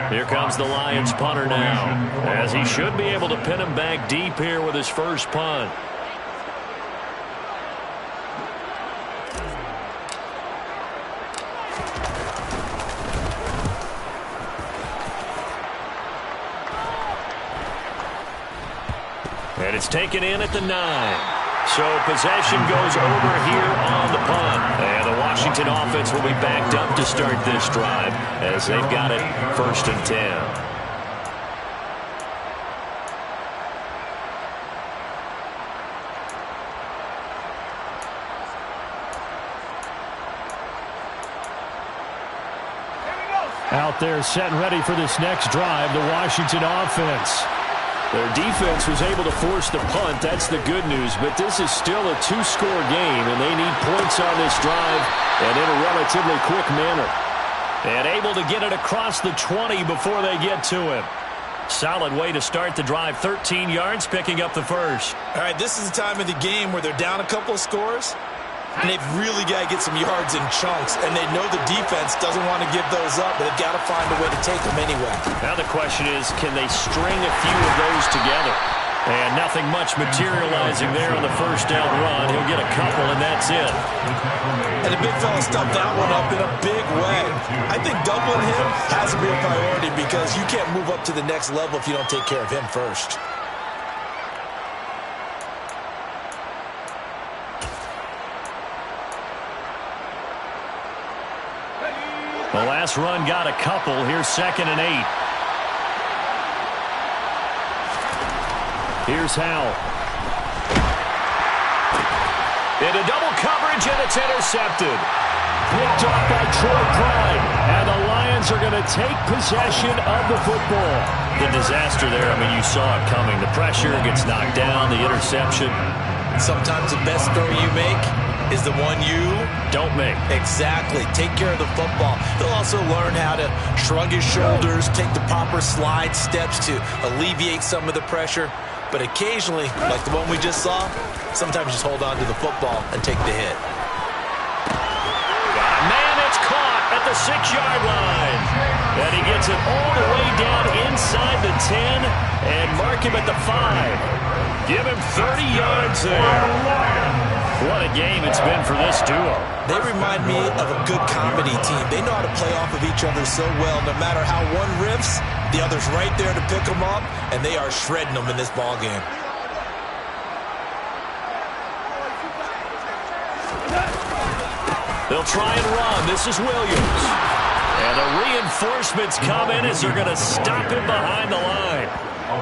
Here comes the Lions punter now, as he should be able to pin him back deep here with his first punt. And it's taken in at the 9. So possession goes over here on the punt. And the Washington offense will be backed up to start this drive as they've got it 1st and 10. Out there setting ready for this next drive, the Washington offense. Their defense was able to force the punt. That's the good news. But this is still a 2-score game, and they need points on this drive and in a relatively quick manner. And able to get it across the 20 before they get to him. Solid way to start the drive. 13 yards, picking up the first. All right, this is the time of the game where they're down a couple of scores, and they've really got to get some yards in chunks, and they know the defense doesn't want to give those up, but they've got to find a way to take them anyway. Now the question is, can they string a few of those together? And nothing much materializing there on the first down run. He'll get a couple, and that's it. And the big fella stuffed that one up in a big way. I think doubling him has to be a priority because you can't move up to the next level if you don't take care of him first. The last run got a couple. Here's 2nd and 8. Here's Howell. Into double coverage, and it's intercepted. Picked off by Troy Pride. And the Lions are going to take possession of the football. The disaster there, I mean, you saw it coming. The pressure gets knocked down, the interception. Sometimes the best throw you make is the one you don't make. Exactly. Take care of the football. He'll also learn how to shrug his shoulders, take the proper slide steps to alleviate some of the pressure. But occasionally, like the one we just saw, sometimes just hold on to the football and take the hit. Man, it's caught at the 6-yard line. And he gets it all the way down inside the 10 and mark him at the 5. Give him 30 yards there. What a game it's been for this duo. They remind me of a good comedy team. They know how to play off of each other so well. No matter how one riffs, the other's right there to pick them up, and they are shredding them in this ball game. They'll try and run. This is Williams. And the reinforcements come in as they're going to stop him behind the line.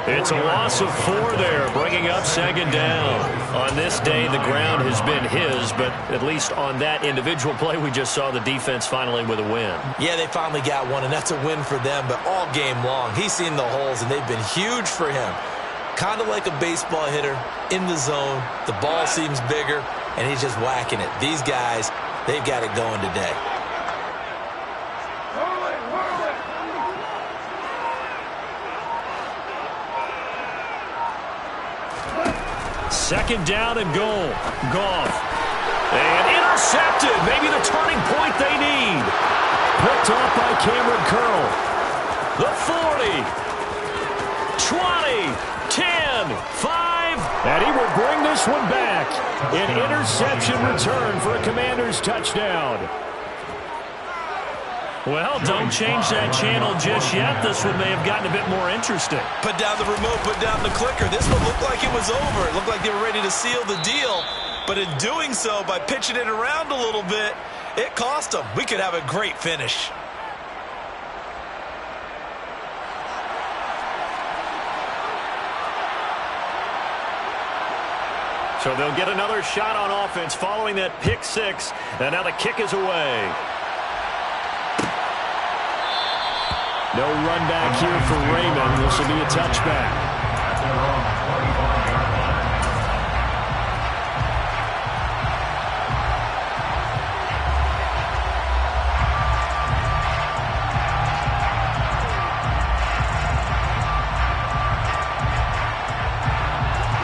It's a loss of 4 there, bringing up second down. On this day, the ground has been his, but at least on that individual play, we just saw the defense finally with a win. Yeah, they finally got one, and that's a win for them, but all game long, he's seen the holes, and they've been huge for him. Kind of like a baseball hitter in the zone. The ball seems bigger, and he's just whacking it. These guys, they've got it going today. Second down and goal. Goff. And intercepted. Maybe the turning point they need. Picked off by Cameron Curl. The 40. 20. 10. 5. And he will bring this one back. An interception return for a Commanders touchdown. Well, don't change that channel just yet. This one may have gotten a bit more interesting. Put down the remote, put down the clicker. This one looked like it was over. It looked like they were ready to seal the deal. But in doing so, by pitching it around a little bit, it cost them. We could have a great finish. So they'll get another shot on offense following that pick 6. And now the kick is away. No run back here for Raymond. This will be a touchback.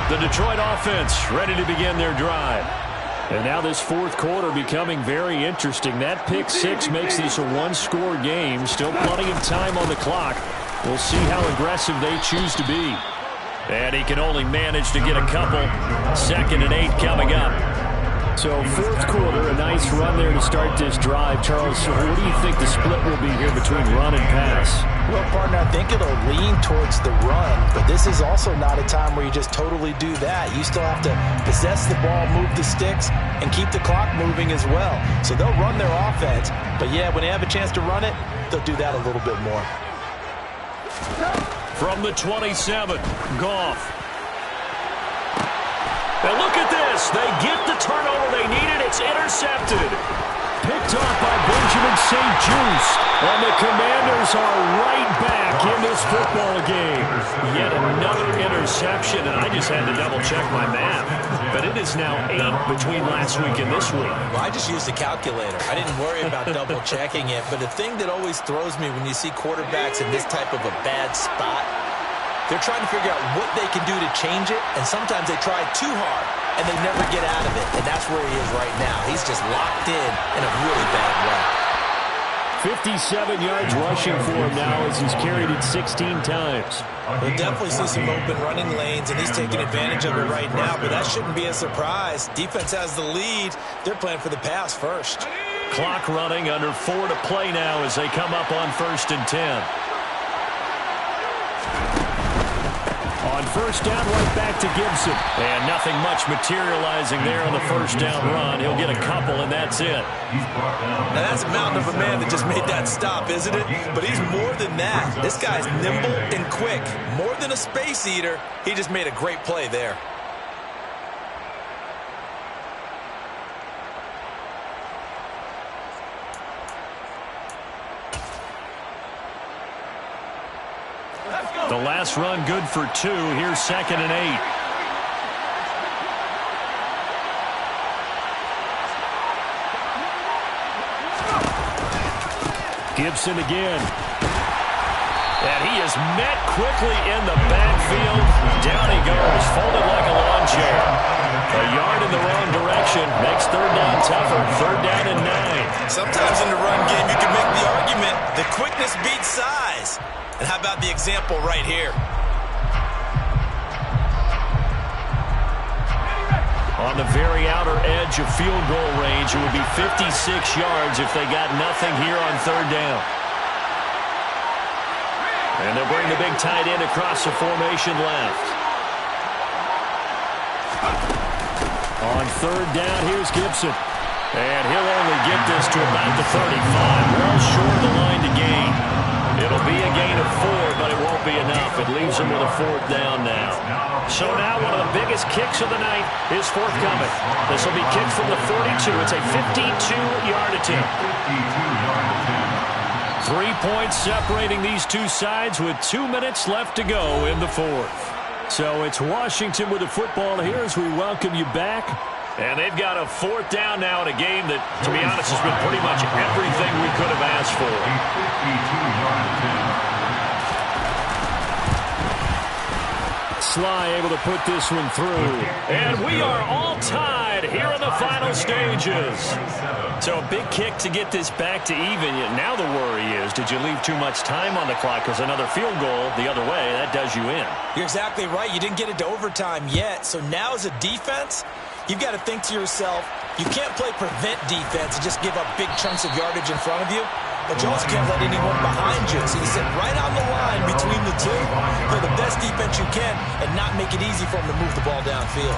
The Detroit offense ready to begin their drive. And now this fourth quarter becoming very interesting. That pick 6 makes this a one-score game. Still plenty of time on the clock. We'll see how aggressive they choose to be. And he can only manage to get a couple. 2nd and 8 coming up. So fourth quarter, a nice run there to start this drive. Charles, what do you think the split will be here between run and pass? Well, partner, I think it'll lean towards the run, but this is also not a time where you just totally do that. You still have to possess the ball, move the sticks, and keep the clock moving as well. So they'll run their offense, but yeah, when they have a chance to run it, they'll do that a little bit more. From the 27, Goff. And look at this. They get the turnover they needed. It's intercepted. Picked off by Benjamin St-Juste. And the Commanders are right back in this football game. Yet another interception, and I just had to double-check my math. But it is now 8 between last week and this week. Well, I just used a calculator. I didn't worry about double-checking it. But the thing that always throws me when you see quarterbacks in this type of a bad spot, they're trying to figure out what they can do to change it, and sometimes they try too hard, and they never get out of it, and that's where he is right now. He's just locked in a really bad way. 57 yards rushing for him now as he's carried it 16 times. We'll definitely see some open running lanes, and he's taking advantage of it right now, but that shouldn't be a surprise. Defense has the lead. They're playing for the pass first. Clock running, under 4 to play now as they come up on 1st and 10. On first down, right back to Gibson. And nothing much materializing there on the first down run. He'll get a couple, and that's it. Now, that's a mountain of a man that just made that stop, isn't it? But he's more than that. This guy's nimble and quick. More than a space eater. He just made a great play there. The last run good for 2. Here's 2nd and 8. Gibson again. And he is met quickly in the backfield. Down he goes, folded like a lawn chair. A yard in the wrong direction makes 3rd down tougher. 3rd down and 9. Sometimes in the run game, you can make the argument The quickness beats size. And how about the example right here? On the very outer edge of field goal range, it would be 56 yards if they got nothing here on third down. And they'll bring the big tight end across the formation left. On third down, here's Gibson. And he'll only get this to about the 35. Well short of the line to gain. It'll be a gain of 4, but it won't be enough. It leaves them with a fourth down now. So now one of the biggest kicks of the night is forthcoming. This will be kicked from the 42. It's a 52-yard attempt. 3 points separating these two sides with 2 minutes left to go in the fourth. So it's Washington with the football here as we welcome you back. And they've got a fourth down now in a game that, to be honest, has been pretty much everything we could have asked for. Sly able to put this one through. And we are all tied here in the final stages. So a big kick to get this back to even. Now the worry is, did you leave too much time on the clock? Because another field goal the other way, that does you in. You're exactly right. You didn't get it to overtime yet. So now as a defense, you've got to think to yourself, you can't play prevent defense and just give up big chunks of yardage in front of you. But you also can't let anyone behind you. So you sit right on the line between the two, play the best defense you can, and not make it easy for them to move the ball downfield.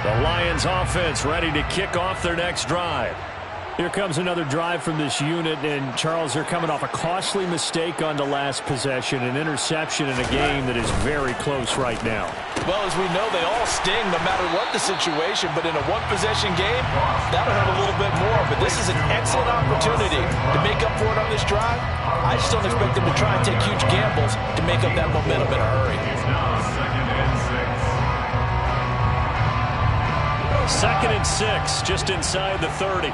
The Lions offense ready to kick off their next drive. Here comes another drive from this unit, and Charles, they're coming off a costly mistake on the last possession, an interception in a game that is very close right now. Well, as we know, they all sting no matter what the situation, but in a one-possession game, that'll hurt a little bit more. But this is an excellent opportunity to make up for it on this drive. I just don't expect them to try and take huge gambles to make up that momentum in a hurry. Second and 6, just inside the 30.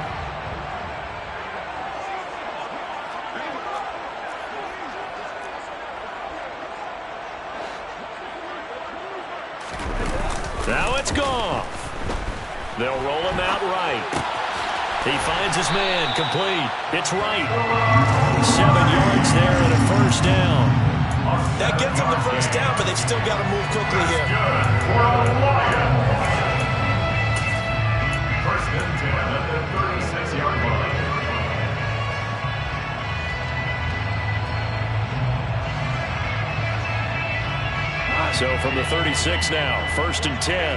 Now it's Goff. They'll roll him out right. He finds his man, complete. It's right. 7 yards there and a first down. That gets them the first down, but they've still got to move quickly here. First and 10 at the 36-yard line. So from the 36 now, first and 10.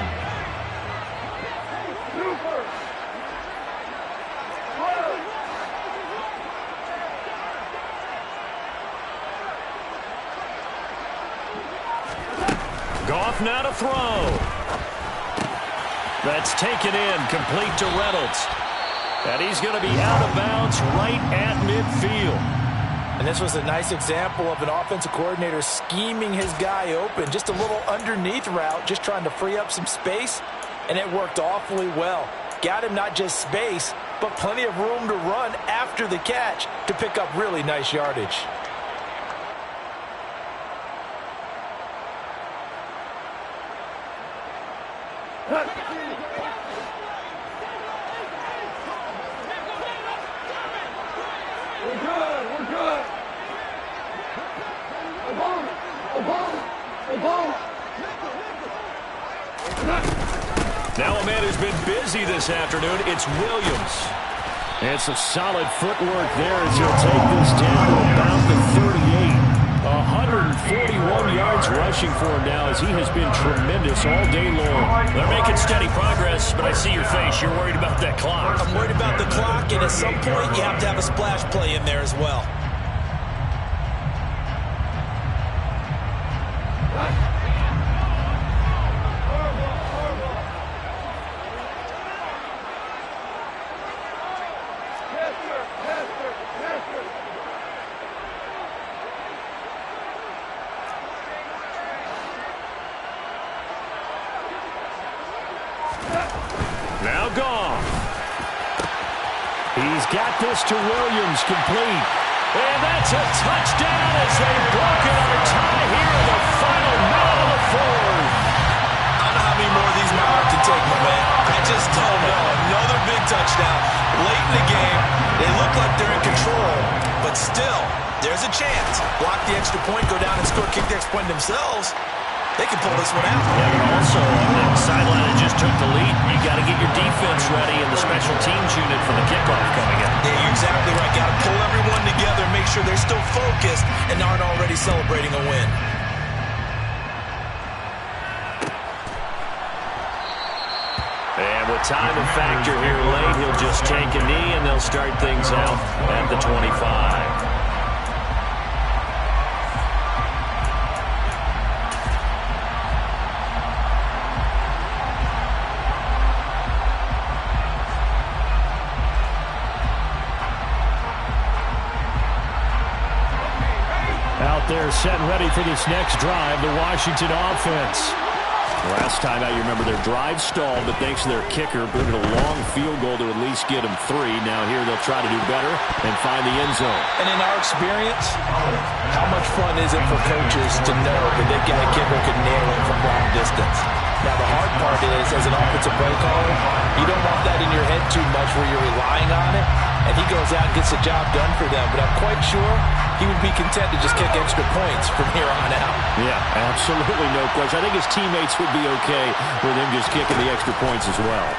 Goff now to throw. That's taken in, complete to Reynolds. And he's going to be out of bounds right at midfield. And this was a nice example of an offensive coordinator scheming his guy open. Just a little underneath route, just trying to free up some space, and it worked awfully well. Got him not just space, but plenty of room to run after the catch to pick up really nice yardage. Now a man who's been busy this afternoon, it's Williams. And some solid footwork there as he'll take this down to about the 38. 141 yards rushing for him now as he has been tremendous all day long. They're making steady progress, but I see your face. You're worried about that clock. I'm worried about the clock, and at some point you have to have a splash play in there as well. He's got this to Williams, complete. And that's a touchdown as they've broken our tie here in the final minute of the fourth. I don't know how many more of these Mauer can take, my man. I just don't know. Another big touchdown. Late in the game, they look like they're in control, but still, there's a chance. Block the extra point, go down and score, kick the extra point themselves. They can pull this one out. Yeah, but also on the sideline that just took the lead, you got to get your defense ready and the special teams unit for the kickoff coming up. Yeah, you're exactly right. Got to pull everyone together, make sure they're still focused and aren't already celebrating a win. And with time and factor here late, he'll just take a knee and they'll start things out at the 25. Out there set and ready for this next drive, the Washington offense. Last time out, you remember their drive stalled, but thanks to their kicker, booted a long field goal to at least get them 3. Now here they'll try to do better and find the end zone. And in our experience, how much fun is it for coaches to know that they've got a kicker who can nail it from long distance? Now the hard part is, as an offensive play caller, you don't want that in your head too much where you're relying on it, and he goes out and gets the job done for them. But I'm quite sure he would be content to just kick extra points from here on out. Yeah, absolutely no question. I think his teammates would be okay with him just kicking the extra points as well.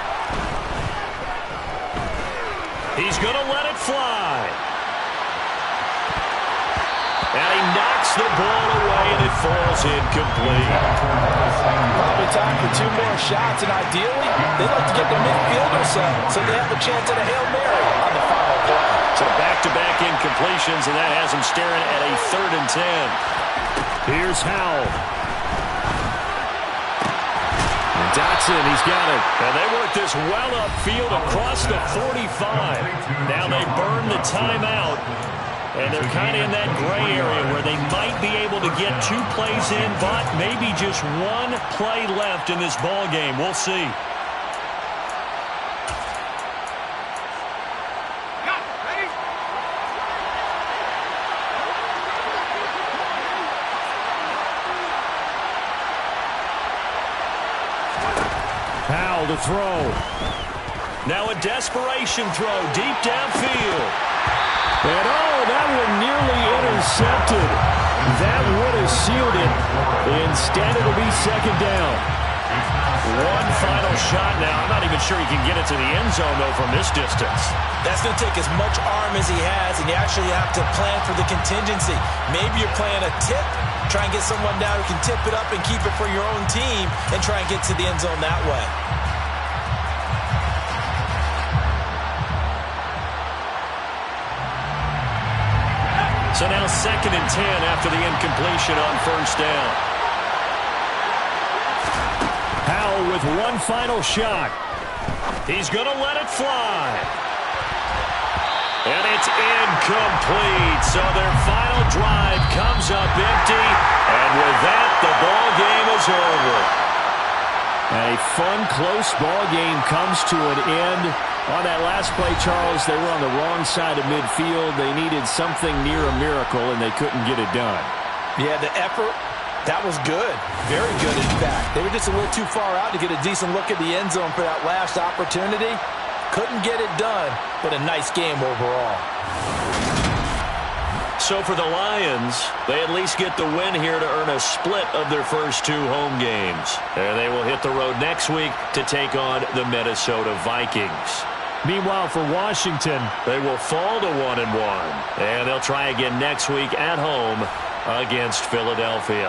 He's going to let it fly. And he knocks the ball away, and it falls incomplete. Probably time for 2 more shots, and ideally, they'd like to get the midfield or so they have a chance at a Hail Mary on the final play. So back-to-back incompletions, and that has him staring at a 3rd and 10. Here's Howell. And Dotson, he's got it. And they work this well upfield across the 45. Now they burn the timeout. And they're kind of in that gray area where they might be able to get 2 plays in, but maybe just 1 play left in this ball game. We'll see. Howell to throw. Now a desperation throw deep downfield. And that one nearly intercepted. That would have sealed it. Instead, it'll be 2nd down. 1 final shot now. I'm not even sure he can get it to the end zone, though, from this distance. That's going to take as much arm as he has, and you actually have to plan for the contingency. Maybe you're playing a tip, try and get someone down who can tip it up and keep it for your own team and try and get to the end zone that way. So now 2nd and 10 after the incompletion on 1st down. Howell with 1 final shot. He's going to let it fly. And it's incomplete. So their final drive comes up empty. And with that, the ball game is over. A fun, close ball game comes to an end. On that last play, Charles, they were on the wrong side of midfield. They needed something near a miracle, and they couldn't get it done. Yeah, the effort, that was good. Very good, in fact. They were just a little too far out to get a decent look at the end zone for that last opportunity. Couldn't get it done, but a nice game overall. So for the Lions, they at least get the win here to earn a split of their first 2 home games. And they will hit the road next week to take on the Minnesota Vikings. Meanwhile, for Washington, they will fall to 1-1. And they'll try again next week at home against Philadelphia.